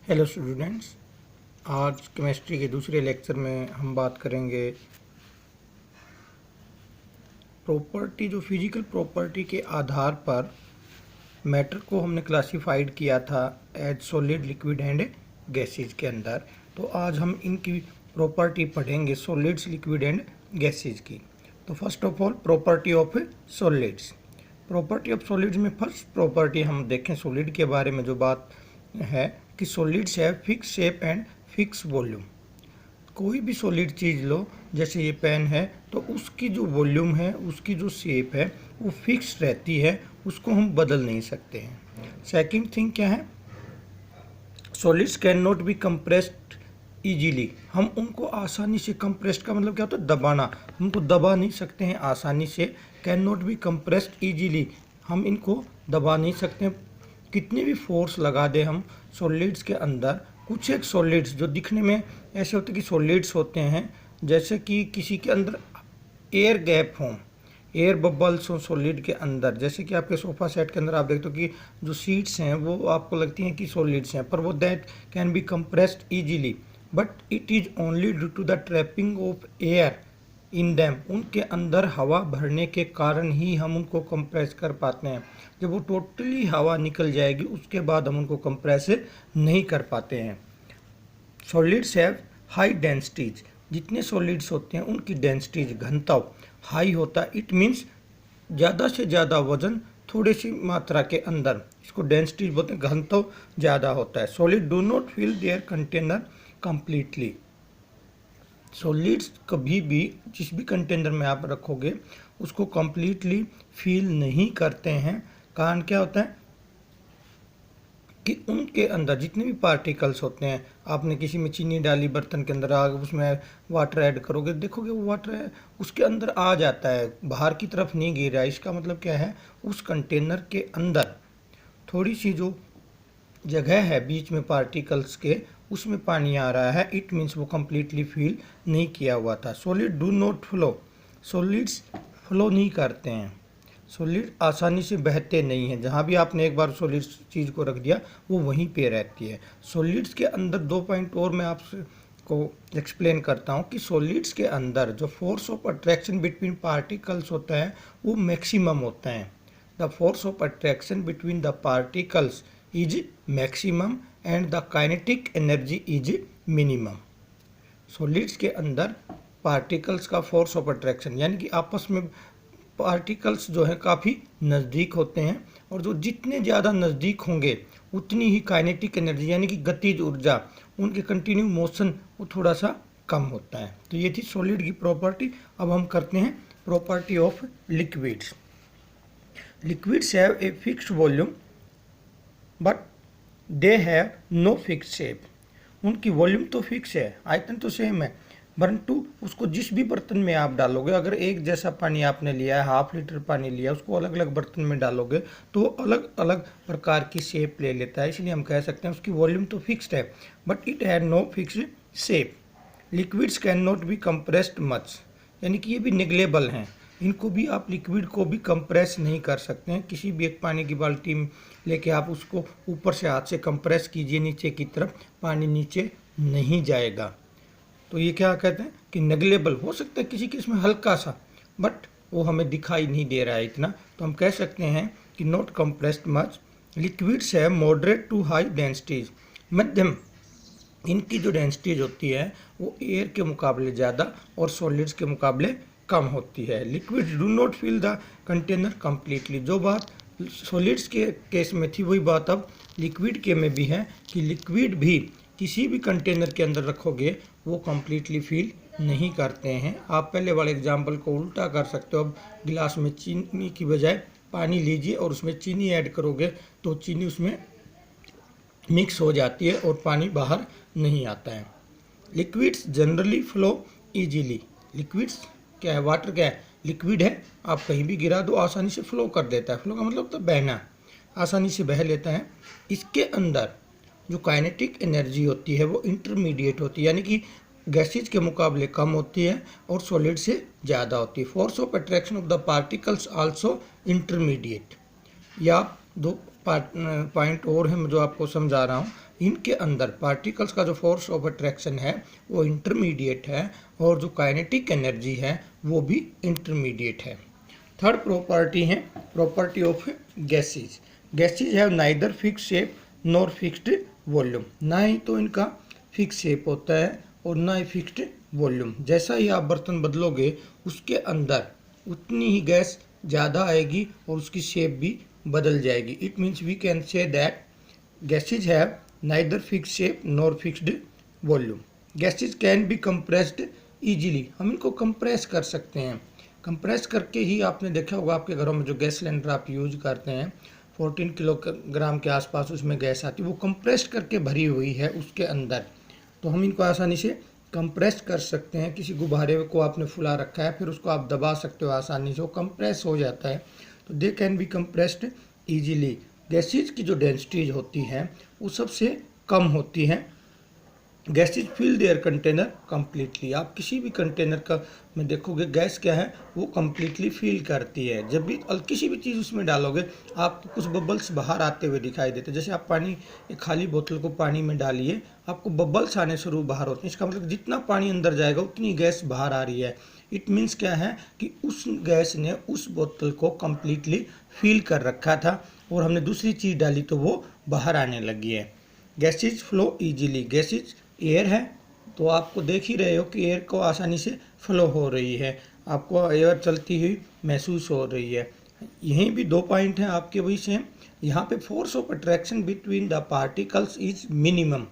Hello students. आज chemistry के दूसरे लेक्चर में हम बात करेंगे प्रॉपर्टी, जो फिजिकल प्रॉपर्टी के आधार पर मैटर को हमने क्लासिफाइड किया था as solid, liquid and gases के अंदर। तो आज हम इनकी प्रॉपर्टी पढ़ेंगे, सॉलिड्स, लिक्विड एंड गैसेज की। तो first of all property of solids. Property of solids में फर्स्ट प्रॉपर्टी हम देखें सॉलिड के बारे में जो बात है कि solids have fix shape and fix volume. कोई भी सॉलिड चीज़ लो, जैसे ये पेन है, तो उसकी जो वॉल्यूम है, उसकी जो शेप है, वो फिक्स रहती है, उसको हम बदल नहीं सकते हैं। सेकंड थिंग क्या है, solids can not be compressed easily. हम उनको आसानी से, कंप्रेस्ड का मतलब क्या होता है, दबाना, उनको दबा नहीं सकते हैं आसानी से। Can not be compressed easily, हम इनको दबा नहीं सकते हैं। कितनी भी फोर्स लगा दे हम सॉलिड्स के अंदर, कुछ एक सॉलिड्स जो दिखने में ऐसे होते कि सॉलिड्स होते हैं, जैसे कि किसी के अंदर एयर गैप हो, एयर बबल्स हो सॉलिड के अंदर। जैसे कि आपके सोफा सेट के अंदर आप देखते हो कि जो सीट्स हैं वो आपको लगती हैं कि सॉलिड्स हैं, पर वो that can be compressed easily, but it is only due to the trapping of air in them. उनके अंदर हवा भरने के कारण ही हम उनको कंप्रेस कर पाते हैं। जब वो टोटली हवा निकल जाएगी उसके बाद हम उनको कंप्रेस नहीं कर पाते हैं। Solids have high densities. जितने सॉलिड्स होते हैं उनकी डेंसिटीज, घनत्व हाई होता है। इट मीन्स ज़्यादा से ज़्यादा वजन थोड़ी सी मात्रा के अंदर, इसको डेंसिटीज बोलते हैं, घनत्व ज़्यादा होता है। Solid do not fill their container completely. Solids कभी भी जिस भी कंटेनर में आप रखोगे उसको कंप्लीटली फील नहीं करते हैं। कारण क्या होता है कि उनके अंदर जितने भी पार्टिकल्स होते हैं, आपने किसी में चीनी डाली बर्तन के अंदर, आग उसमें वाटर ऐड करोगे, देखोगे वो वाटर उसके अंदर आ जाता है, बाहर की तरफ नहीं गिर रहा है। इसका मतलब क्या है, उस कंटेनर के अंदर थोड़ी सी जो जगह है बीच में पार्टिकल्स के, उसमें पानी आ रहा है। इट मीन्स वो कंप्लीटली फील नहीं किया हुआ था। Solid do not flow. Solids flow नहीं करते हैं, सॉलिड आसानी से बहते नहीं हैं। जहाँ भी आपने एक बार सॉलिड चीज़ को रख दिया वो वहीं पे रहती है। सॉलिड्स के अंदर दो पॉइंट और मैं आपसे को एक्सप्लेन करता हूँ कि सॉलिड्स के अंदर जो force of attraction between particles होता है वो मैक्सिमम होता है। The force of attraction between the particles is maximum and the kinetic energy is minimum. Solids के अंदर पार्टिकल्स का फोर्स ऑफ अट्रैक्शन यानी कि आपस में पार्टिकल्स जो है काफ़ी नज़दीक होते हैं, और जो जितने ज़्यादा नज़दीक होंगे उतनी ही काइनेटिक एनर्जी यानी कि गतिज ऊर्जा, उनके कंटिन्यू मोशन वो थोड़ा सा कम होता है। तो ये थी सॉलिड की प्रॉपर्टी। अब हम करते हैं property of liquids. Liquids have a fixed volume but they have no fix shape. उनकी वॉल्यूम तो फिक्स है, आयतन तो सेम है, परंतु उसको जिस भी बर्तन में आप डालोगे, अगर एक जैसा पानी आपने लिया है, 1/2 लीटर पानी लिया, उसको अलग अलग बर्तन में डालोगे तो वो अलग अलग प्रकार की शेप ले लेता है। इसलिए हम कह सकते हैं उसकी वॉल्यूम तो फिक्स्ड है, but it had no fixed shape. Liquids can not be compressed much, यानी कि ये भी निगलेबल हैं। इनको भी आप लिक्विड को भी कंप्रेस नहीं कर सकते हैं। किसी भी एक पानी की बाल्टी में लेके आप उसको ऊपर से हाथ से कंप्रेस कीजिए नीचे की तरफ, पानी नीचे नहीं जाएगा। तो ये क्या कहते हैं कि नेग्लेबल हो सकता है किसी केस में हल्का सा, बट वो हमें दिखाई नहीं दे रहा है इतना, तो हम कह सकते हैं कि नॉट कंप्रेस्ड मच। लिक्विड्स है मॉडरेट टू हाई डेंसिटीज, मध्यम इनकी जो डेंसिटीज होती है वो एयर के मुकाबले ज़्यादा और सॉलिड्स के मुकाबले कम होती है। Liquid do not fill the container completely. जो बात सॉलिड्स के केस में थी वही बात अब लिक्विड के में भी है कि लिक्विड भी किसी भी कंटेनर के अंदर रखोगे वो कंप्लीटली फील नहीं करते हैं। आप पहले वाले एग्जांपल को उल्टा कर सकते हो। अब गिलास में चीनी की बजाय पानी लीजिए और उसमें चीनी ऐड करोगे तो चीनी उसमें मिक्स हो जाती है और पानी बाहर नहीं आता है। Liquids generally flow easily. Liquids क्या है, वाटर क्या है, लिक्विड है, आप कहीं भी गिरा दो आसानी से फ्लो कर देता है। फ्लो का मतलब तो बहना, आसानी से बह लेता है। इसके अंदर जो काइनेटिक एनर्जी होती है वो इंटरमीडिएट होती है, यानी कि गैसेज के मुकाबले कम होती है और सॉलिड से ज़्यादा होती है। Force of attraction of the particles also intermediate. या दो पॉइंट और हैं जो आपको समझा रहा हूँ। इनके अंदर पार्टिकल्स का जो फोर्स ऑफ अट्रैक्शन है वो इंटरमीडिएट है और जो काइनेटिक एनर्जी है वो भी इंटरमीडिएट है। थर्ड प्रॉपर्टी है property of gases. Gases have neither fix shape nor fixed volume, ना ही तो इनका फिक्स शेप होता है और ना ही फिक्स्ड वॉल्यूम। जैसा ही आप बर्तन बदलोगे उसके अंदर उतनी ही गैस ज़्यादा आएगी और उसकी शेप भी बदल जाएगी। It means we can say that gases have neither fix shape nor fixed volume. Gases can be compressed easily, हम इनको कंप्रेस कर सकते हैं। कंप्रेस करके ही आपने देखा होगा आपके घरों में जो गैस सिलेंडर आप यूज करते हैं 14 किलोग्राम के आसपास उसमें गैस आती है, वो कंप्रेस करके भरी हुई है उसके अंदर। तो हम इनको आसानी से कंप्रेस कर सकते हैं। किसी गुब्बारे को आपने फुला रखा है, फिर उसको आप दबा सकते हो आसानी से, वो कंप्रेस हो जाता है। तो they can be compressed easily. Gases की जो डेंसिटीज होती हैं वो सबसे कम होती हैं। Gases fill their container completely, आप किसी भी कंटेनर का में देखोगे गैस क्या है वो कम्प्लीटली फिल करती है। जब भी किसी भी चीज़ उसमें डालोगे आपको कुछ बबल्स बाहर आते हुए दिखाई देते हैं। जैसे आप पानी, एक खाली बोतल को पानी में डालिए, आपको बबल्स आने शुरू बाहर होते हैं। इसका मतलब जितना पानी अंदर जाएगा उतनी गैस बाहर आ रही है। इट मीन्स क्या है कि उस गैस ने उस बोतल को कम्प्लीटली फिल कर रखा था और हमने दूसरी चीज़ डाली तो वो बाहर आने लगी है। Gases flow easily, gases air है तो आपको देख ही रहे हो कि एयर को आसानी से फ्लो हो रही है, आपको एयर चलती हुई महसूस हो रही है। यहीं भी दो पॉइंट हैं आपके वही सेम। यहाँ पे force of attraction between the particles is minimum,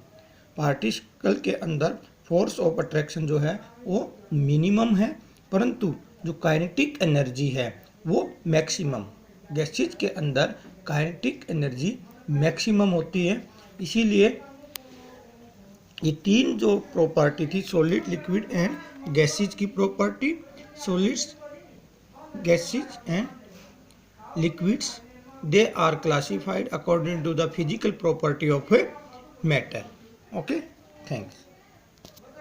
particle के अंदर फोर्स ऑफ अट्रैक्शन जो है वो मिनिमम है, परंतु जो काइनेटिक एनर्जी है वो मैक्सिमम। गैसेज के अंदर काइनेटिक एनर्जी मैक्सिमम होती है। इसीलिए ये तीन जो प्रॉपर्टी थी, सॉलिड, लिक्विड एंड गैसेज की property, solids, gases and liquids, they are classified according to the physical property of matter. Okay, thanks.